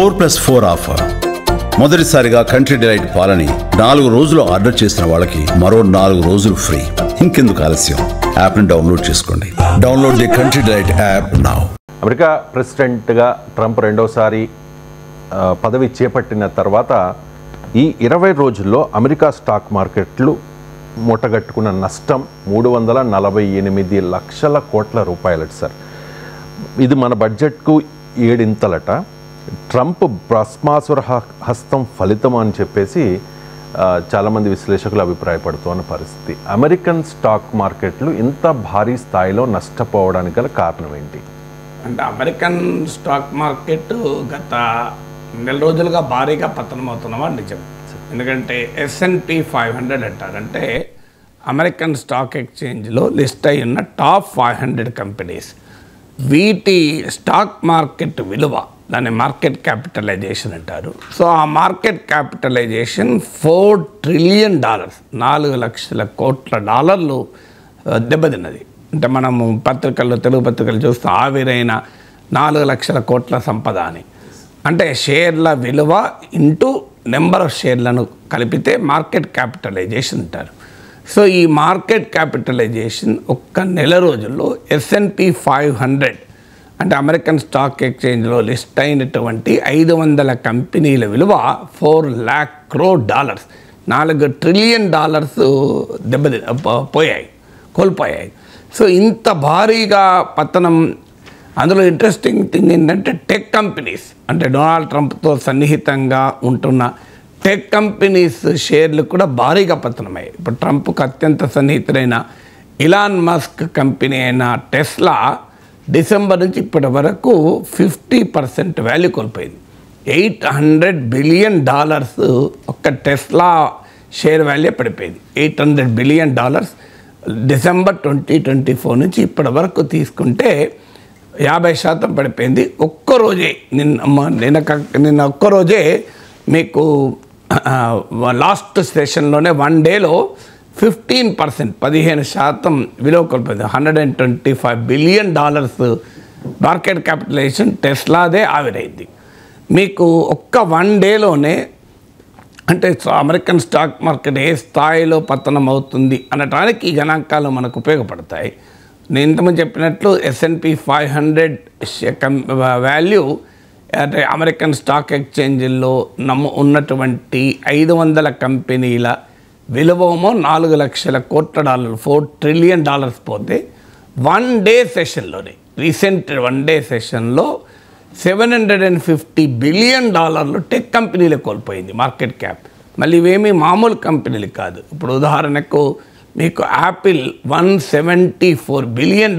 4+4 offer. మొదటిసారిగా country delight పాలని 4 రోజులు ఆర్డర్ చేసిన వాళ్ళకి మరో 4 రోజులు ఫ్రీ. ఇంకెందుకు ఆలస్యం, యాప్ని డౌన్లోడ్ చేసుకోండి. Download the country delight app now. America ప్రెసిడెంట్గా ట్రంప్ రెండోసారి పదవి చేపట్టిన తర్వాత ఈ 20 రోజుల్లో అమెరికా స్టాక్ మార్కెట్లు మూటగట్టుకున్న నష్టం 348 లక్షల కోట్ల రూపాయలట సార్. ఇది మన బడ్జెట్కు 7 ట్రంప్ భస్మాసుర హస్తం ఫలితం అని చెప్పేసి చాలామంది విశ్లేషకులు అభిప్రాయపడుతున్న పరిస్థితి. అమెరికన్ స్టాక్ మార్కెట్లు ఇంత భారీ స్థాయిలో నష్టపోవడానికి గల కారణం ఏంటి? అంటే అమెరికన్ స్టాక్ మార్కెట్ గత నెల రోజులుగా భారీగా పతనమవుతున్నవా నిజం. ఎందుకంటే S&P 500 అంటారంటే అమెరికన్ స్టాక్ ఎక్స్చేంజ్లో లిస్ట్ అయి ఉన్న టాప్ 500 కంపెనీస్. వీటి స్టాక్ మార్కెట్ విలువ, దాన్ని మార్కెట్ క్యాపిటలైజేషన్ అంటారు. సో ఆ మార్కెట్ క్యాపిటలైజేషన్ $4 ట్రిలియన్, 4 లక్షల కోట్ల డాలర్లు దెబ్బతిన్నది. అంటే మనము పత్రికల్లో, తెలుగు పత్రికలు చూస్తాం ఆవిరైన 4 లక్షల కోట్ల సంపద అని. అంటే షేర్ల విలువ ఇంటూ నెంబర్ ఆఫ్ షేర్లను కలిపితే మార్కెట్ క్యాపిటలైజేషన్ అంటారు. సో ఈ మార్కెట్ క్యాపిటలైజేషన్ ఒక్క నెల రోజుల్లో S&P 500 అంటే అమెరికన్ స్టాక్ ఎక్స్చేంజ్లో లిస్ట్ అయినటువంటి 500 కంపెనీల విలువ $4 lakh crore, $4 ట్రిలియన్ కోల్పోయాయి. సో ఇంత భారీగా పతనం. అందులో ఇంట్రెస్టింగ్ థింగ్ ఏంటంటే టెక్ కంపెనీస్, అంటే డొనాల్డ్ ట్రంప్తో సన్నిహితంగా ఉంటున్న టెక్ కంపెనీస్ షేర్లు కూడా భారీగా పతనమయ్యాయి. ఇప్పుడు ట్రంప్కు అత్యంత సన్నిహితులైన ఇలాన్ మస్క్ కంపెనీ అయిన టెస్లా డిసెంబర్ నుంచి ఇప్పటి వరకు 50% వాల్యూ కోల్పోయింది. $800 బిలియన్ ఒక్క టెస్లా షేర్ వాల్యూ పడిపోయింది. $800 బిలియన్ డిసెంబర్ 2024 నుంచి ఇప్పటి వరకు తీసుకుంటే 50% పడిపోయింది. ఒక్కరోజే నిన్న ఒక్కరోజే మీకు లాస్ట్ సెషన్లోనే 1 డేలో 15% విలువ కోల్పోయింది. $125 బిలియన్ మార్కెట్ క్యాపిటలైజేషన్ టెస్లాదే ఆవిరైంది. మీకు ఒక్క 1 డేలోనే అంటే అమెరికన్ స్టాక్ మార్కెట్ ఏ స్థాయిలో పతనం అవుతుంది అనటానికి ఈ గణాంకాలు మనకు ఉపయోగపడతాయి. నేను ఇంతకుముందు చెప్పినట్లు S&P 500 వాల్యూ అంటే అమెరికన్ స్టాక్ ఎక్స్చేంజ్లో ఉన్నటువంటి 500 కంపెనీల విలువేమో $4 లక్షల కోట్ల, $4 ట్రిలియన్ పోతే 1 డే సెషన్లోనే, రీసెంట్ 1 డే సెషన్లో $750 బిలియన్ టెక్ కంపెనీలు కోల్పోయింది మార్కెట్ క్యాప్. మళ్ళీ ఇవేమీ మామూలు కంపెనీలు కాదు. ఇప్పుడు ఉదాహరణకు మీకు యాపిల్ $174 బిలియన్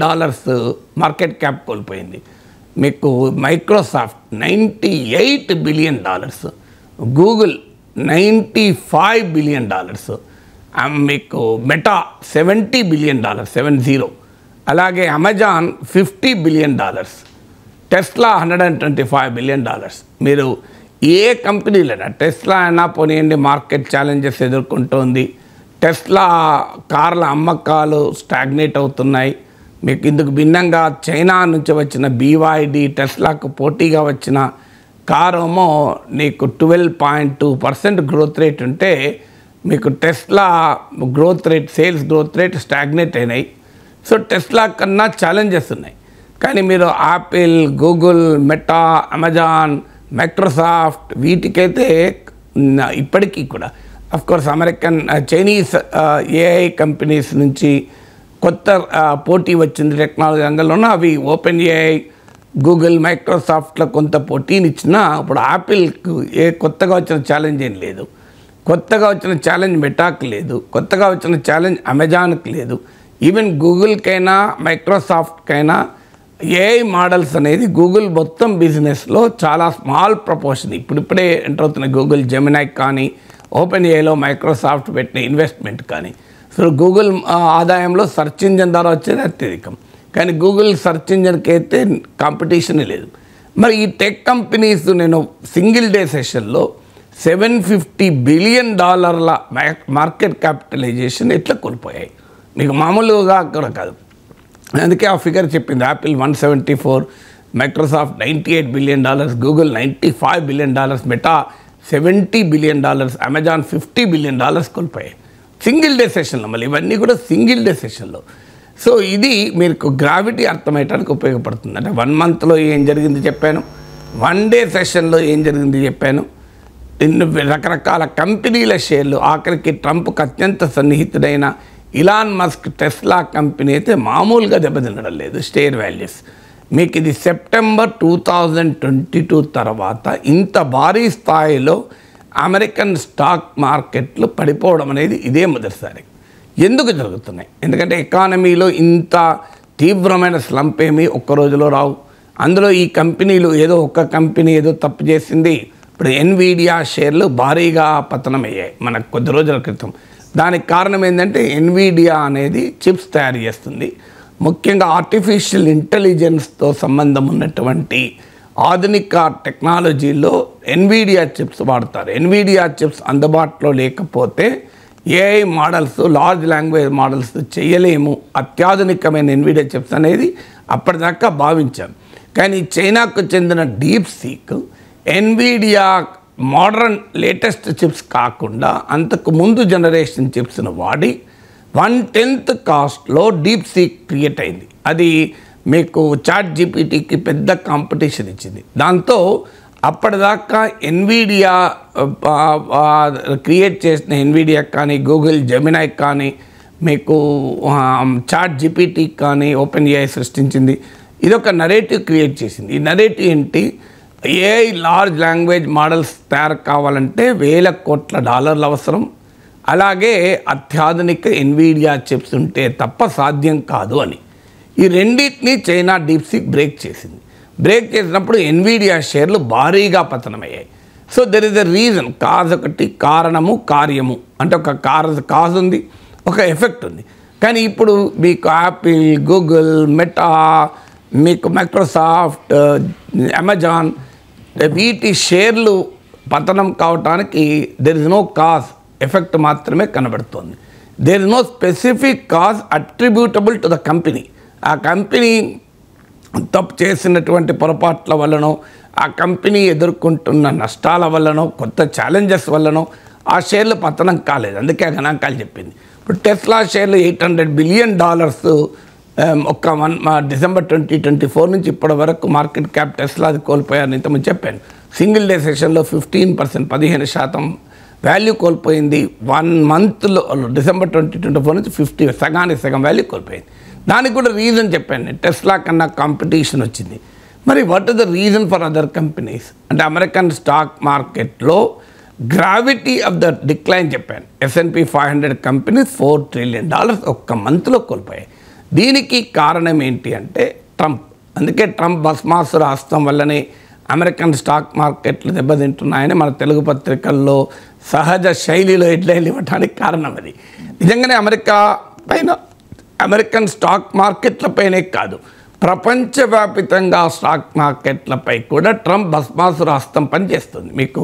మార్కెట్ క్యాప్ కోల్పోయింది. మీకు మైక్రోసాఫ్ట్ $98 బిలియన్, గూగుల్ $95 బిలియన్, మీకు మెటా $70 బిలియన్, 70. అలాగే అమెజాన్ $50 బిలియన్, టెస్లా $125 బిలియన్. మీరు ఏ కంపెనీలైనా, టెస్లా అయినా పోనీయండి, మార్కెట్ ఛాలెంజెస్ ఎదుర్కొంటోంది. టెస్లా కార్ల అమ్మకాలు స్టాగ్నేట్ అవుతున్నాయి. మీకు ఇందుకు భిన్నంగా చైనా నుంచి వచ్చిన BYD టెస్లాకు పోటీగా వచ్చిన కారేమో నీకు 12.2% గ్రోత్ రేట్ ఉంటే మీకు Tesla growth rate, sales growth rate stagnate అయినాయి. సో టెస్లా కన్నా ఛాలెంజెస్ ఉన్నాయి. కానీ మీరు Apple, Google, Meta, Amazon, Microsoft వీటికైతే ఇప్పటికీ కూడా అఫ్కోర్స్ చైనీస్ AI కంపెనీస్ నుంచి కొత్త పోటీ వచ్చింది టెక్నాలజీ రంగంలోనూ. అవి OpenAI, గూగుల్, మైక్రోసాఫ్ట్లో కొంత పోటీని ఇచ్చినా ఇప్పుడు యాపిల్కు కొత్తగా వచ్చిన ఛాలెంజ్ ఏం లేదు. కొత్తగా వచ్చిన ఛాలెంజ్ మెటాకు లేదు. కొత్తగా వచ్చిన ఛాలెంజ్ అమెజాన్కి లేదు. ఈవెన్ గూగుల్కైనా మైక్రోసాఫ్ట్కైనా AI మోడల్స్ అనేది గూగుల్ మొత్తం బిజినెస్లో చాలా స్మాల్ ప్రపోర్షన్. ఇప్పుడిప్పుడే ఎంటర్ అవుతున్నాయి. గూగుల్ జెమినై కానీ, OpenAIలో మైక్రోసాఫ్ట్ పెట్టిన ఇన్వెస్ట్మెంట్ కానీ. సో గూగుల్ ఆదాయంలో సెర్చ్ ఇంజన్ ద్వారా వచ్చేది అత్యధికం. కానీ గూగుల్ సెర్చ్ ఇంజన్కి అయితే కాంపిటీషనే లేదు. మరి ఈ టెక్ కంపెనీస్ నేను సింగిల్ డే సెషన్లో $750 బిలియన్ మార్కెట్ క్యాపిటలైజేషన్ ఎట్లా కోల్పోయాయి? మీకు మామూలుగా కూడా కాదు. అందుకే ఆ ఫిగర్ చెప్పింది. Apple 174, Microsoft $98 billion, Google $95 billion, Meta $70 billion, Amazon $50 billion కోల్పోయాయి సింగిల్ డే సెషన్లో. మళ్ళీ ఇవన్నీ కూడా సింగిల్ డే సెషన్లో. సో ఇది మీకు గ్రావిటీ అర్థమయ్యడానికి ఉపయోగపడుతుంది. అంటే 1 మంత్లో ఏం జరిగింది చెప్పాను, 1 డే సెషన్లో ఏం జరిగింది చెప్పాను, రకరకాల కంపెనీల షేర్లు, ఆఖరికి ట్రంప్కి అత్యంత సన్నిహితుడైన ఇలాన్ మస్క్ టెస్లా కంపెనీ అయితే మామూలుగా దెబ్బతినడం లేదు షేర్ వాల్యూస్. మీకు ఇది సెప్టెంబర్ 2022 తర్వాత ఇంత భారీ స్థాయిలో అమెరికన్ స్టాక్ మార్కెట్లు పడిపోవడం అనేది ఇదే మొదటిసారి. ఎందుకు జరుగుతున్నాయి? ఎందుకంటే ఎకానమీలో ఇంత తీవ్రమైన స్లంప్ ఏమీ ఒక్క రోజులో రావు. అందులో ఈ కంపెనీలు ఏదో ఒక్క కంపెనీ ఏదో తప్పు చేసింది. ఇప్పుడు ఎన్విడియా షేర్లు భారీగా పతనమయ్యాయి మనకు కొద్ది రోజుల క్రితం. దానికి కారణం ఏంటంటే ఎన్విడియా అనేది చిప్స్ తయారు చేస్తుంది. ముఖ్యంగా ఆర్టిఫిషియల్ ఇంటెలిజెన్స్తో సంబంధం ఉన్నటువంటి ఆధునిక టెక్నాలజీలో ఎన్విడియా చిప్స్ వాడతారు. ఎన్విడియా చిప్స్ అందుబాటులో లేకపోతే AI models, large language models చేయలేము. అత్యాధునికమైన ఎన్విడియా చిప్స్ అనేది అప్పటిదాకా భావించాం. కానీ చైనాకు చెందిన deep seek Nvidia modern latest chips కాకుండా అంతకు ముందు జనరేషన్ చిప్స్ను వాడి 1/10 కాస్ట్లో డీప్ సీక్ క్రియేట్ అయింది. అది మీకు చాట్ జీపీటీకి పెద్ద కాంపిటీషన్ ఇచ్చింది. దాంతో అప్పటిదాకా ఎన్విడియా క్రియేట్ చేసిన ఎన్విడియా కానీ, గూగుల్ జెమినై కానీ, మీకు చాట్ జీపీటీ కానీ ఓపెన్ ఏఐ సృష్టించింది. ఇదొక నరేటివ్ క్రియేట్ చేసింది. ఈ నరేటివ్ ఏంటి? ఏఐ లార్జ్ లాంగ్వేజ్ మోడల్స్ తయారు కావాలంటే $1,000 కోట్ల అవసరం. అలాగే అత్యాధునిక ఎన్విడియా చిప్స్ ఉంటే తప్ప సాధ్యం కాదు అని. ఈ రెండింటినీ చైనా డీప్సీక్ బ్రేక్ చేసింది. బ్రేక్ చేసినప్పుడు ఎన్విడియా షేర్లు భారీగా పతనమయ్యాయి. So there is a reason. Cause ఒకటి, కారణము, కార్యము. అంటే ఒక కాజ్ ఉంది, ఒక ఎఫెక్ట్ ఉంది. కానీ ఇప్పుడు మీకు యాపిల్, గూగుల్, మెటా, మీకు మైక్రోసాఫ్ట్, అమెజాన్ వీటి షేర్లు పతనం కావటానికి there is no cause, effect మాత్రమే కనబడుతుంది. There is no specific cause attributable to the company. ఆ కంపెనీ తప్పు చేసినటువంటి పొరపాట్ల వల్లనో, ఆ కంపెనీ ఎదుర్కొంటున్న నష్టాల వల్లనో, కొత్త ఛాలెంజెస్ వల్లనో ఆ షేర్లు పతనం కాలేదు. అందుకే ఆ గణాంకాలు చెప్పింది. ఇప్పుడు టెస్లా షేర్లు $800 బిలియన్ ఒక్క డిసెంబర్ 2024 నుంచి ఇప్పటి వరకు మార్కెట్ క్యాప్ టెస్లాది కోల్పోయారని ఇంతకుముందు చెప్పాను. సింగిల్ డే సెషన్లో 15%, 15% వాల్యూ కోల్పోయింది. 1 మంత్లో డిసెంబర్ 2024 నుంచి 50, సగానికి సగం వాల్యూ కోల్పోయింది. దానికి కూడా రీజన్ చెప్పాను నేను. టెస్లా కన్నా కాంపిటీషన్ వచ్చింది. మరి what is the reason for other companies అంటే అమెరికన్ స్టాక్ మార్కెట్లో గ్రావిటీ ఆఫ్ ద డిక్లైన్ చెప్పాను. S&P 500 కంపెనీస్ $4 ట్రిలియన్ ఒక్క మంత్లో కోల్పోయాయి. దీనికి కారణం ఏంటి అంటే ట్రంప్. అందుకే ట్రంప్ భస్మాసుర హస్తం వల్లనే అమెరికన్ స్టాక్ మార్కెట్లు దెబ్బతింటున్నాయని మన తెలుగు పత్రికల్లో సహజ శైలిలో హెడ్లైన్లు ఇవ్వడానికి కారణం అది. నిజంగానే అమెరికన్ స్టాక్ మార్కెట్లపైనే కాదు, ప్రపంచవ్యాపితంగా స్టాక్ మార్కెట్లపై కూడా ట్రంప్ భస్మాసుర హస్తం పనిచేస్తుంది. మీకు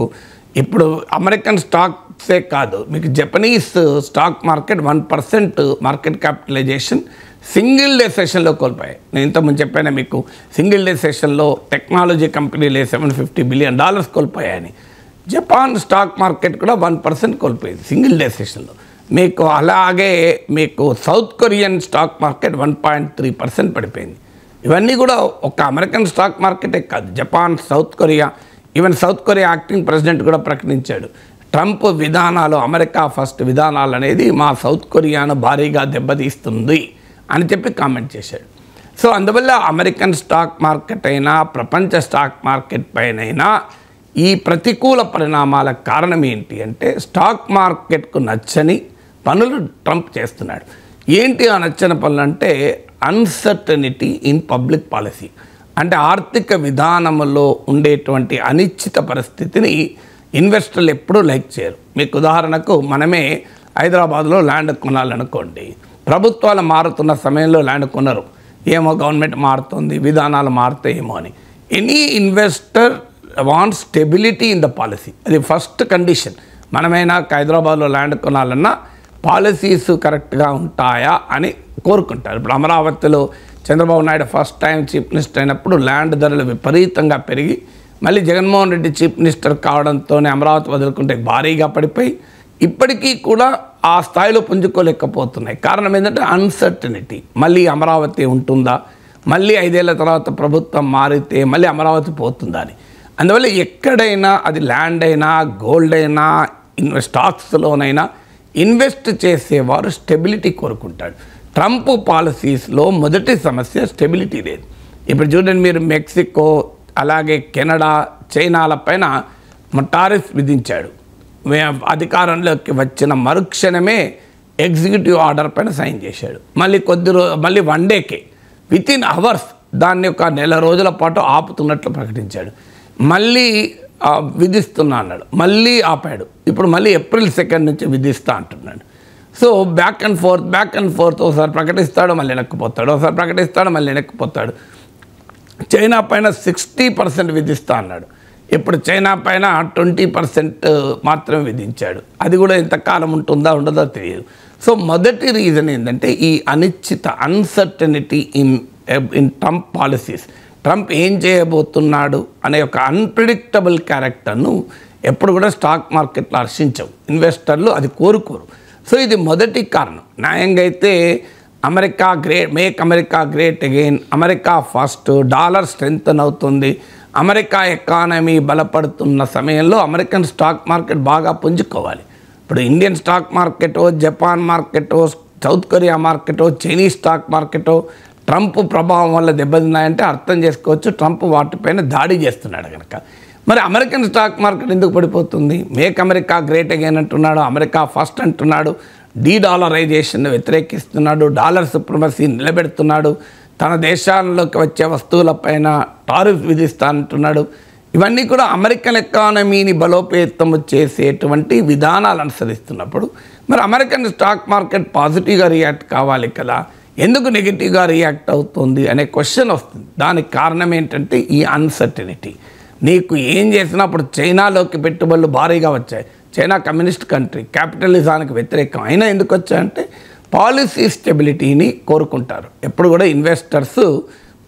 ఇప్పుడు అమెరికన్ స్టాక్సే కాదు, మీకు Japanese stock market 1% market capitalization single day సెషన్లో కోల్పోయాయి. నేను ఇంతకుముందు చెప్పాను మీకు, సింగిల్ డే సెషన్లో టెక్నాలజీ కంపెనీలే $750 బిలియన్ కోల్పోయాయని. జపాన్ స్టాక్ మార్కెట్ కూడా 1% కోల్పోయింది సింగిల్ డే సెషన్లో. మీకు అలాగే మీకు సౌత్ కొరియన్ స్టాక్ మార్కెట్ 1.3% పడిపోయింది. ఇవన్నీ కూడా ఒక అమెరికన్ స్టాక్ మార్కెటే కాదు, Japan, south Korea, even south Korea acting president కూడా ప్రకటించాడు, ట్రంప్ విధానాలు, అమెరికా ఫస్ట్ విధానాలు అనేది మా సౌత్ కొరియాను భారీగా దెబ్బతీస్తుంది అని చెప్పి కామెంట్ చేశాడు. సో అందువల్ల అమెరికన్ స్టాక్ మార్కెట్ అయినా ప్రపంచ స్టాక్ మార్కెట్ పైనైనా ఈ ప్రతికూల పరిణామాల కారణం ఏంటి అంటే స్టాక్ మార్కెట్కు నచ్చని పనులు ట్రంప్ చేస్తున్నాడు. ఏంటి ఆ నచ్చని పనులు అంటే అన్సర్టనిటీ ఇన్ పబ్లిక్ పాలసీ. అంటే ఆర్థిక విధానంలో ఉండేటువంటి అనిశ్చిత పరిస్థితిని ఇన్వెస్టర్లు ఎప్పుడూ లైక్ చేయరు. మీకు ఉదాహరణకు మనమే హైదరాబాద్లో ల్యాండ్ కొనాలనుకోండి, ప్రభుత్వాలు మారుతున్న సమయంలో ల్యాండ్ కొనరు, ఏమో గవర్నమెంట్ మారుతుంది, విధానాలు మారుతాయేమో అని. Any investor want stability in the policy, అది ఫస్ట్ కండిషన్. మనమైనా హైదరాబాద్లో ల్యాండ్ కొనాలన్నా పాలసీస్ కరెక్ట్గా ఉంటాయా అని కోరుకుంటారు. ఇప్పుడు అమరావతిలో Chandrababu Naidu first time chief minister అయినప్పుడు ల్యాండ్ ధరలు విపరీతంగా పెరిగి మళ్ళీ జగన్మోహన్ రెడ్డి చీఫ్ మినిస్టర్ కావడంతోనే అమరావతి వదులుకుంటే భారీగా పడిపోయి ఇప్పటికీ కూడా ఆ స్థాయిలో పుంజుకోలేకపోతున్నాయి. కారణం ఏంటంటే అన్సర్టనిటీ. మళ్ళీ అమరావతి ఉంటుందా, మళ్ళీ 5 ఏళ్ల తర్వాత ప్రభుత్వం మారితే మళ్ళీ అమరావతి పోతుందా అని. అందువల్ల ఎక్కడైనా అది ల్యాండ్ అయినా గోల్డ్ అయినా స్టాక్స్లోనైనా ఇన్వెస్ట్ చేసేవారు స్టెబిలిటీ కోరుకుంటాడు. ట్రంప్ పాలసీస్లో మొదటి సమస్య స్టెబిలిటీ లేదు. ఇప్పుడు చూడండి, మీరు మెక్సికో అలాగే కెనడా చైనాల పైన టారిఫ్ విధించాడు. అధికారంలోకి వచ్చిన మరుక్షణమే ఎగ్జిక్యూటివ్ ఆర్డర్ పైన సైన్ చేశాడు. మళ్ళీ మళ్ళీ 1 డేకే వితిన్ అవర్స్ దాన్ని ఒక 1 నెల రోజుల పాటు ఆపుతున్నట్లు ప్రకటించాడు. మళ్ళీ విధిస్తున్నా అన్నాడు, మళ్ళీ ఆపాడు. ఇప్పుడు మళ్ళీ ఏప్రిల్ 2 నుంచి విధిస్తా అంటున్నాడు. సో బ్యాక్ అండ్ ఫోర్త్ ఒకసారి ప్రకటిస్తాడు, మళ్ళీ వెనక్కిపోతాడు, ఒకసారి ప్రకటిస్తాడు, మళ్ళీ వెనక్కిపోతాడు. చైనా పైన 60% విధిస్తా అన్నాడు. ఇప్పుడు చైనా పైన 20% మాత్రమే విధించాడు. అది కూడా ఎంతకాలం ఉంటుందో ఉండదో తెలియదు. సో మొదటి రీజన్ ఏంటంటే ఈ అనిశ్చిత uncertainty in Trump policies. Trump ఏం చేయబోతున్నాడు అనే ఒక అన్ప్రిడిక్టబుల్ క్యారెక్టర్ను ఎప్పుడు కూడా స్టాక్ మార్కెట్లో హర్షించవు ఇన్వెస్టర్లు, అది కోరుకోరు. సో ఇది మొదటి కారణం. న్యాయంగా అయితే make America great again, America first, dollar strengthen అవుతుంది, అమెరికా ఎకానమీ బలపడుతున్న సమయంలో అమెరికన్ స్టాక్ మార్కెట్ బాగా పుంజుకోవాలి. ఇప్పుడు ఇండియన్ స్టాక్ మార్కెటో, జపాన్ మార్కెటో, సౌత్ కొరియా మార్కెటో, చైనీస్ స్టాక్ మార్కెటో ట్రంప్ ప్రభావం వల్ల దెబ్బతిన్నాయంటే అర్థం చేసుకోవచ్చు ట్రంప్ వాటిపైన దాడి చేస్తున్నాడు కనుక. మరి అమెరికన్ స్టాక్ మార్కెట్ ఎందుకు పడిపోతుంది? మేక్ అమెరికా గ్రేట్ అగైన్ అంటున్నాడు, అమెరికా ఫస్ట్ అంటున్నాడు, డీడాలరైజేషన్ వ్యతిరేకిస్తున్నాడు, డాలర్ సుప్రమసీ నిలబెడుతున్నాడు, తన దేశాల్లోకి వచ్చే వస్తువులపైన టారిఫ్ విధిస్తానంటున్నాడు. ఇవన్నీ కూడా అమెరికన్ ఎకానమీని బలోపేతం చేసేటువంటి విధానాలు అనుసరిస్తున్నప్పుడు మరి అమెరికన్ స్టాక్ మార్కెట్ పాజిటివ్గా రియాక్ట్ కావాలి కదా, ఎందుకు నెగిటివ్గా రియాక్ట్ అవుతుంది అనే క్వశ్చన్ వస్తుంది. దానికి కారణం ఏంటంటే ఈ అన్సర్టనిటీ. నీకు ఏం చేసినా అప్పుడు చైనాలోకి పెట్టుబడులు భారీగా వచ్చాయి. చైనా కమ్యూనిస్ట్ కంట్రీ, క్యాపిటలిజానికి వ్యతిరేకం. అయినా ఎందుకు వచ్చాయంటే పాలసీ స్టెబిలిటీని కోరుకుంటారు. ఎప్పుడు కూడా ఇన్వెస్టర్స్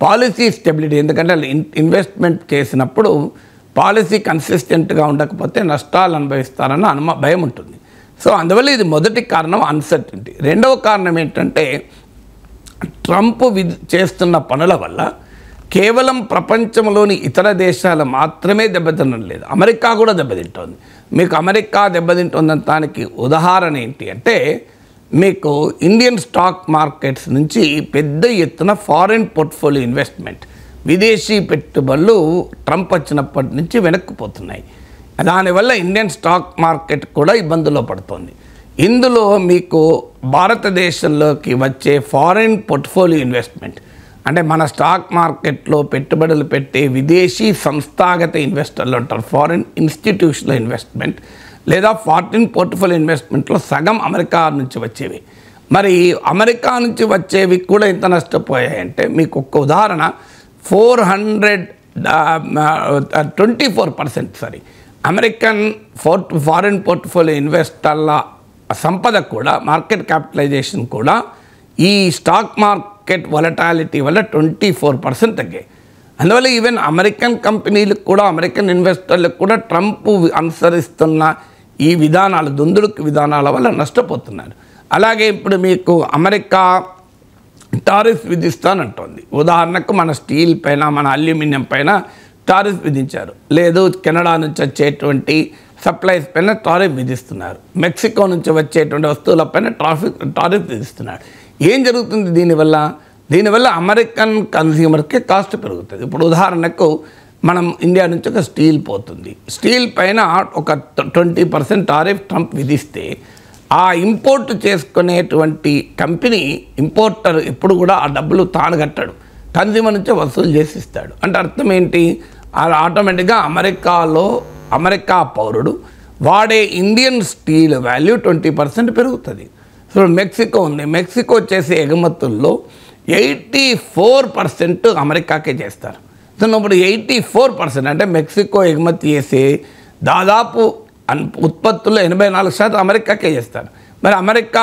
పాలసీ స్టెబిలిటీ, ఎందుకంటే ఇన్వెస్ట్మెంట్ చేసినప్పుడు పాలసీ కన్సిస్టెంట్గా ఉండకపోతే నష్టాలు అనుభవిస్తారన్న భయం ఉంటుంది. సో అందువల్ల ఇది మొదటి కారణం అన్సర్టనిటీ. రెండవ కారణం ఏంటంటే ట్రంప్ చేస్తున్న పనుల వల్ల కేవలం ప్రపంచంలోని ఇతర దేశాలు మాత్రమే దెబ్బతినడం లేదు, అమెరికా కూడా దెబ్బతింటోంది. మీకు అమెరికా దెబ్బతింటుందని దానికి ఉదాహరణ ఏంటి అంటే మీకు ఇండియన్ స్టాక్ మార్కెట్స్ నుంచి పెద్ద ఎత్తున ఫారిన్ పోర్ట్ఫోలియో ఇన్వెస్ట్మెంట్, విదేశీ పెట్టుబడులు ట్రంప్ వచ్చినప్పటి నుంచి వెనక్కిపోతున్నాయి. దానివల్ల ఇండియన్ స్టాక్ మార్కెట్ కూడా ఇబ్బందుల్లో పడుతోంది. ఇందులో మీకు భారతదేశంలోకి వచ్చే ఫారిన్ పోర్ట్ఫోలియో ఇన్వెస్ట్మెంట్ అంటే మన స్టాక్ మార్కెట్లో పెట్టుబడులు పెట్టే విదేశీ సంస్థాగత ఇన్వెస్టర్లు అంటారు, ఫారిన్ ఇన్స్టిట్యూషనల్ ఇన్వెస్ట్మెంట్ లేదా ఫారిన్ పోర్ట్ఫోలియో ఇన్వెస్ట్మెంట్లో సగం అమెరికా నుంచి వచ్చేవి. మరి అమెరికా నుంచి వచ్చేవి కూడా ఎంత నష్టపోయాయంటే మీకు ఒక్క ఉదాహరణ 24% అమెరికన్ ఫారిన్ పోర్ట్ఫోలియో ఇన్వెస్టర్ల సంపద కూడా, మార్కెట్ క్యాపిటలైజేషన్ కూడా ఈ స్టాక్ మార్కెట్ వొలటాలిటీ వల్ల 24% తగ్గాయి. అందువల్ల ఈవెన్ అమెరికన్ కంపెనీలకు కూడా, అమెరికన్ ఇన్వెస్టర్లకు కూడా ట్రంప్ అనుసరిస్తున్న ఈ విధానాలు, దుందుడుకు విధానాల వల్ల నష్టపోతున్నారు. అలాగే ఇప్పుడు మీకు అమెరికా టారిఫ్ విధిస్తానంటోంది. ఉదాహరణకు మన స్టీల్ పైన, మన అల్యూమినియం పైన టారిఫ్ విధించారు. లేదు కెనడా నుంచి వచ్చేటువంటి సప్లైస్ పైన టారిఫ్ విధిస్తున్నారు, మెక్సికో నుంచి వచ్చేటువంటి వస్తువులపైన టారిఫ్ విధిస్తున్నారు. ఏం జరుగుతుంది దీనివల్ల అమెరికన్ కన్స్యూమర్కి కాస్ట్ పెరుగుతుంది. ఇప్పుడు ఉదాహరణకు మనం ఇండియా నుంచి ఒక స్టీల్ పోతుంది, స్టీల్ పైన ఒక 20% టారిఫ్ ట్రంప్ విధిస్తే ఆ ఇంపోర్ట్ చేసుకునేటువంటి కంపెనీ, ఇంపోర్టర్ ఎప్పుడు కూడా ఆ డబ్బులు తాను కట్టాడు, కన్స్యూమర్ నుంచి వసూలు చేసి ఇస్తాడు. అంటే అర్థం ఏంటి? ఆటోమేటిక్గా అమెరికా పౌరుడు వాడే ఇండియన్ స్టీల్ వాల్యూ 20% పెరుగుతుంది. సో మెక్సికో ఉంది, మెక్సికో చేసే ఎగుమతుల్లో 84% అమెరికాకే చేస్తారు. సో ఇప్పుడు 84% అంటే మెక్సికో ఎగుమతి చేసే దాదాపు ఉత్పత్తుల్లో 84% అమెరికాకే చేస్తారు. మరి అమెరికా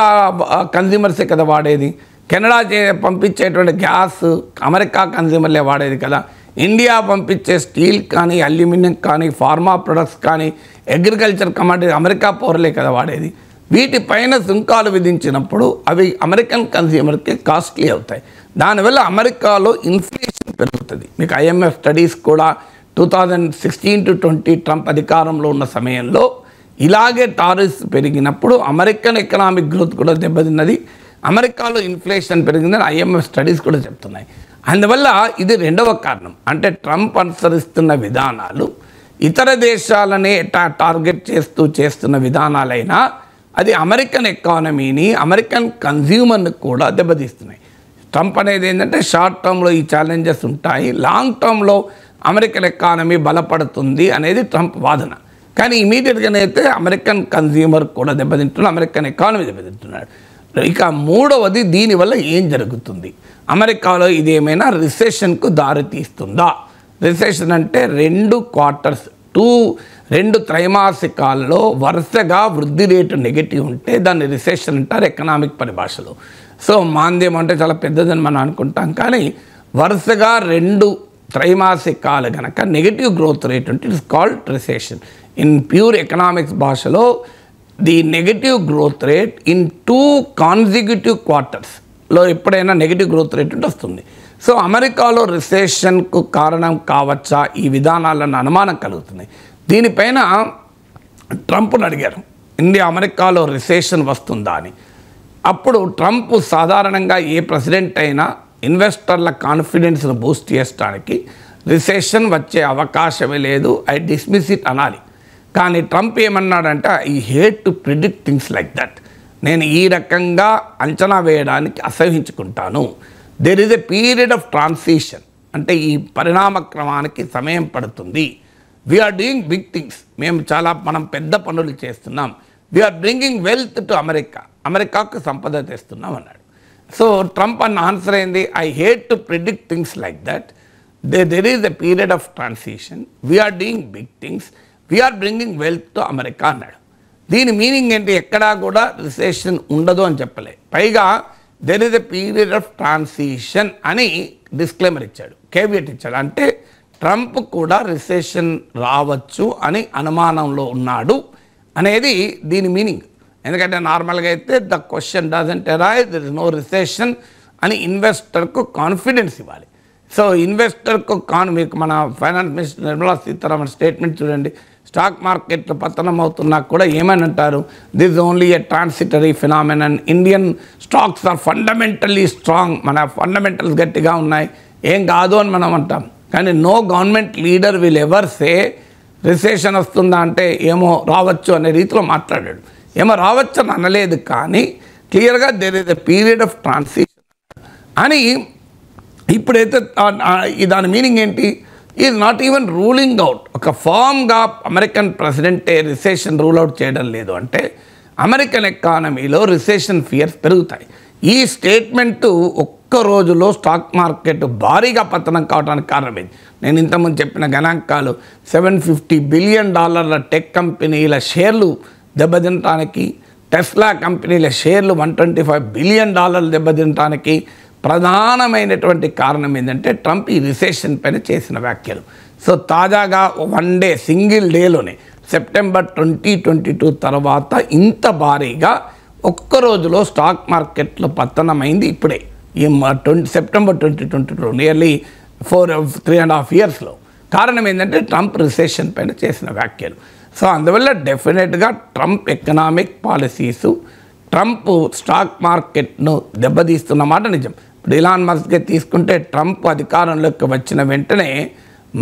కన్స్యూమర్సే కదా వాడేది. కెనడా పంపించేటువంటి గ్యాస్ అమెరికా కన్జ్యూమర్లే వాడేది కదా. ఇండియా పంపించే స్టీల్ కానీ, అల్యూమినియం కానీ, ఫార్మా ప్రొడక్ట్స్ కానీ, అగ్రికల్చర్ కమాడిటీ అమెరికా పౌరులే కదా వాడేది. వీటిపైన సుంకాలు విధించినప్పుడు అవి అమెరికన్ కన్జ్యూమర్కి కాస్ట్లీ అవుతాయి. దానివల్ల అమెరికాలో ఇన్ఫ్లేషన్ పెరుగుతుంది. మీకు IMF స్టడీస్ కూడా 2016 to 20 ట్రంప్ అధికారంలో ఉన్న సమయంలో ఇలాగే టారిఫ్స్ పెరిగినప్పుడు అమెరికన్ ఎకనామిక్ గ్రోత్ కూడా దెబ్బతిన్నది, అమెరికాలో ఇన్ఫ్లేషన్ పెరిగిందని IMF స్టడీస్ కూడా చెప్తున్నాయి. అందువల్ల ఇది రెండవ కారణం. అంటే ట్రంప్ అనుసరిస్తున్న విధానాలు ఇతర దేశాలనే టార్గెట్ చేస్తున్న విధానాలైనా అది అమెరికన్ ఎకానమీని, అమెరికన్ కన్జ్యూమర్ని కూడా దెబ్బతీస్తున్నాయి. ట్రంప్ అనేది ఏంటంటే షార్ట్ టర్మ్లో ఈ ఛాలెంజెస్ ఉంటాయి, లాంగ్ టర్మ్లో అమెరికన్ ఎకానమీ బలపడుతుంది అనేది ట్రంప్ వాదన. కానీ ఇమీడియట్గానైతే అమెరికన్ కన్జ్యూమర్ కూడా దెబ్బతింటున్నాడు, అమెరికన్ ఎకానమీ దెబ్బతింటున్నాడు. ఇక మూడవది, దీనివల్ల ఏం జరుగుతుంది, అమెరికాలో ఇది ఏమైనా రిసెషన్కు దారితీస్తుందా? రిసెషన్ అంటే 2 క్వార్టర్స్ 2 త్రైమాసికాల్లో వరుసగా వృద్ధి రేటు నెగిటివ్ ఉంటే దాన్ని రిసెషన్ అంటారు ఎకనామిక్ పరిభాషలో. సో మాంద్యం అంటే చాలా పెద్దదని మనం అనుకుంటాం, కానీ వరుసగా 2 త్రైమాసికాలు కనుక నెగిటివ్ గ్రోత్ రేట్ ఉంటే it's called recession. In pure economics భాషలో the negative growth rate in 2 consecutive క్వార్టర్స్లో ఎప్పుడైనా నెగిటివ్ గ్రోత్ రేట్ ఉంటే వస్తుంది. సో అమెరికాలో రిసెషన్కు కారణం కావచ్చా ఈ విధానాలను అనుమానం కలుగుతుంది. దీనిపైన ట్రంప్ను అడిగారు, అమెరికాలో రిసెషన్ వస్తుందా అని. అప్పుడు ట్రంప్ సాధారణంగా ఏ ప్రెసిడెంట్ అయినా ఇన్వెస్టర్ల కాన్ఫిడెన్స్ను బూస్ట్ చేయడానికి రిసెషన్ వచ్చే అవకాశమే లేదు, ఐ డిస్మిస్ ఇట్ అనాలి. కానీ ట్రంప్ ఏమన్నాడంటే, I hate to predict things like that, నేను ఈ రకంగా అంచనా వేయడానికి అసహించుకుంటాను. There is a period of transition, అంటే ఈ పరిణామ క్రమానికి సమయం పడుతుంది. వీఆర్ డూయింగ్ బిగ్ థింగ్స్, మనం పెద్ద పనులు చేస్తున్నాం. వీఆర్ బ్రింగింగ్ వెల్త్ టు అమెరికాకు సంపద తెస్తున్నాం అన్నాడు. సో ట్రంప్ అన్న ఆన్సర్ ఏంది, I hate to predict things like that, there is a period of transition, we're doing big things, we're bringing wealth to America అన్నాడు. దీని మీనింగ్ ఏంటి, ఎక్కడా కూడా రిసెషన్ ఉండదు అని చెప్పలే, పైగా there is a period of transition అని డిస్క్లైమర్ ఇచ్చాడు, కేవియట్ ఇచ్చాడు. అంటే ట్రంప్ కూడా రిసెషన్ రావచ్చు అని అనుమానంలో ఉన్నాడు అనేది దీని మీనింగ్. ఎందుకంటే నార్మల్గా అయితే the question doesn't arise, there is no recession అని ఇన్వెస్టర్కు కాన్ఫిడెన్స్ ఇవ్వాలి. సో ఇన్వెస్టర్కు మీకు మన finance minister Nirmala Sitharaman statement చూడండి, స్టాక్ మార్కెట్లు పతనం అవుతున్నా కూడా ఏమని అంటారు, this is only a transitory phenomenon, Indian stocks are fundamentally strong, మన ఫండమెంటల్స్ గట్టిగా ఉన్నాయి, ఏం కాదు అని మనం అంటాం. కానీ no government leader will ever say recession వస్తుందా అంటే ఏమో రావచ్చు అనే రీతిలో మాట్లాడాడు. ఏమో రావచ్చు అని అనలేదు, కానీ క్లియర్గా there is a period of transition అని. ఇప్పుడైతే దాని మీనింగ్ ఏంటి, is not even ruling out, ఒక ఫామ్గా అమెరికన్ ప్రెసిడెంటే రిసెషన్ రూల్ అవుట్ చేయడం లేదు అంటే అమెరికన్ ఎకానమీలో రిసెషన్ ఫియర్స్ పెరుగుతాయి. ఈ స్టేట్మెంటు ఒక్క రోజులో స్టాక్ మార్కెట్ భారీగా పతనం కావడానికి కారణమైంది. నేను ఇంతకుముందు చెప్పిన గణాంకాలు, $750 బిలియన్ టెక్ కంపెనీల షేర్లు దెబ్బతినటానికి, టెస్లా కంపెనీల షేర్లు $125 బిలియన్ దెబ్బతినటానికి ప్రధానమైనటువంటి కారణం ఏంటంటే ట్రంప్ ఈ రిసెషన్ పైన చేసిన వ్యాఖ్యలు. సో తాజాగా సింగిల్ డేలోనే సెప్టెంబర్ 2022 తర్వాత ఇంత భారీగా ఒక్క రోజులో స్టాక్ మార్కెట్లో పతనమైంది ఇప్పుడే, ఈ సెప్టెంబర్ 2022, నియర్లీ 3.5 ఇయర్స్లో. కారణం ఏంటంటే ట్రంప్ రిసెషన్ పైన చేసిన వ్యాఖ్యలు. సో అందువల్ల డెఫినెట్గా ట్రంప్ ఎకనామిక్ పాలసీసు ట్రంప్ స్టాక్ మార్కెట్ను దెబ్బతీస్తున్న మాట నిజం. ఇప్పుడు ఇలాన్ మస్క్కే తీసుకుంటే ట్రంప్ అధికారంలోకి వచ్చిన వెంటనే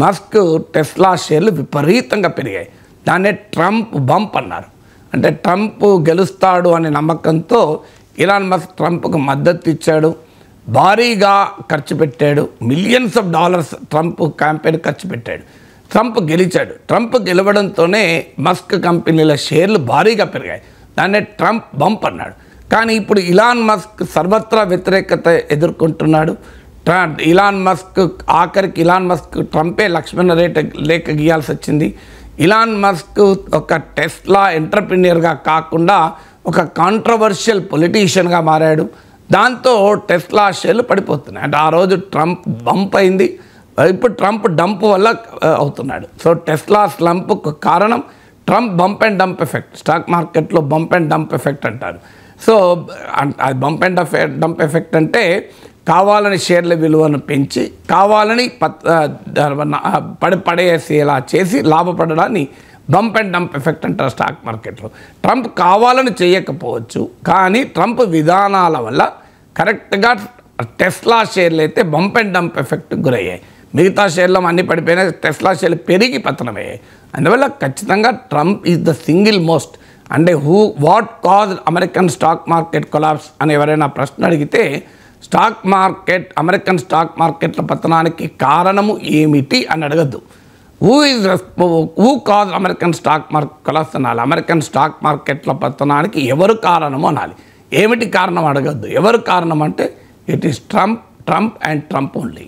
మస్క్ టెస్లా షేర్లు విపరీతంగా పెరిగాయి. దాన్నే ట్రంప్ బంప్ అన్నారు. అంటే ట్రంప్ గెలుస్తాడు అనే నమ్మకంతో ఇలాన్ మస్క్ ట్రంప్కు మద్దతు ఇచ్చాడు, భారీగా ఖర్చు పెట్టాడు, millions of dollars Trump campaign ఖర్చు పెట్టాడు. ట్రంప్ గెలిచాడు. ట్రంప్ గెలవడంతోనే మస్క్ కంపెనీల షేర్లు భారీగా పెరిగాయి. దాన్నే ట్రంప్ బంప్ అన్నాడు. కానీ ఇప్పుడు ఇలాన్ మస్క్ సర్వత్రా వ్యతిరేకత ఎదుర్కొంటున్నాడు. ఆఖరికి ఇలాన్ మస్క్ ట్రంపే లక్ష్మణ రేఖ గీయాల్సి వచ్చింది. ఇలాన్ మస్క్ ఒక టెస్లా ఎంటర్ప్రెన్యూర్గా కాకుండా ఒక కాంట్రవర్షియల్ పొలిటీషియన్గా మారాడు. దాంతో టెస్లా షేర్లు పడిపోతున్నాయి. అంటే ఆ రోజు ట్రంప్ బంప్ అయింది, ఇప్పుడు ట్రంప్ డంప్ వల్ల అవుతున్నాడు. సో టెస్లా స్లంప్కు కారణం Trump bump and dump effect. Stock మార్కెట్లో బంప్ అండ్ డంప్ ఎఫెక్ట్ అంటారు. సో అది బంప్ అండ్ డంప్ ఎఫెక్ట్ అంటే కావాలని షేర్ల విలువను పెంచి కావాలని పడేసేలా చేసి లాభపడడాన్ని బంప్ అండ్ డంప్ ఎఫెక్ట్ అంటారు స్టాక్ మార్కెట్లో. ట్రంప్ కావాలని చేయకపోవచ్చు, కానీ ట్రంప్ విధానాల వల్ల కరెక్ట్గా టెస్లా షేర్లు అయితే బంప్ అండ్ డంప్ ఎఫెక్ట్ గురయ్యాయి. మిగతా షేర్లు అన్నీ పడిపోయినాయి, టెస్లా షేర్లు పెరిగి పతనమయ్యాయి. అందువల్ల ఖచ్చితంగా Trump is the single most అంటే what cause American stock market collapse అని ఎవరైనా ప్రశ్న అడిగితే అమెరికన్ స్టాక్ మార్కెట్ల పతనానికి కారణము ఏమిటి అని అడగద్దు. Who cause American stock market collapse అనాలి. అమెరికన్ స్టాక్ మార్కెట్ల పతనానికి ఎవరు కారణము అనాలి. ఏమిటి కారణం అడగద్దు. ఎవరు కారణం అంటే it is Trump and Trump only.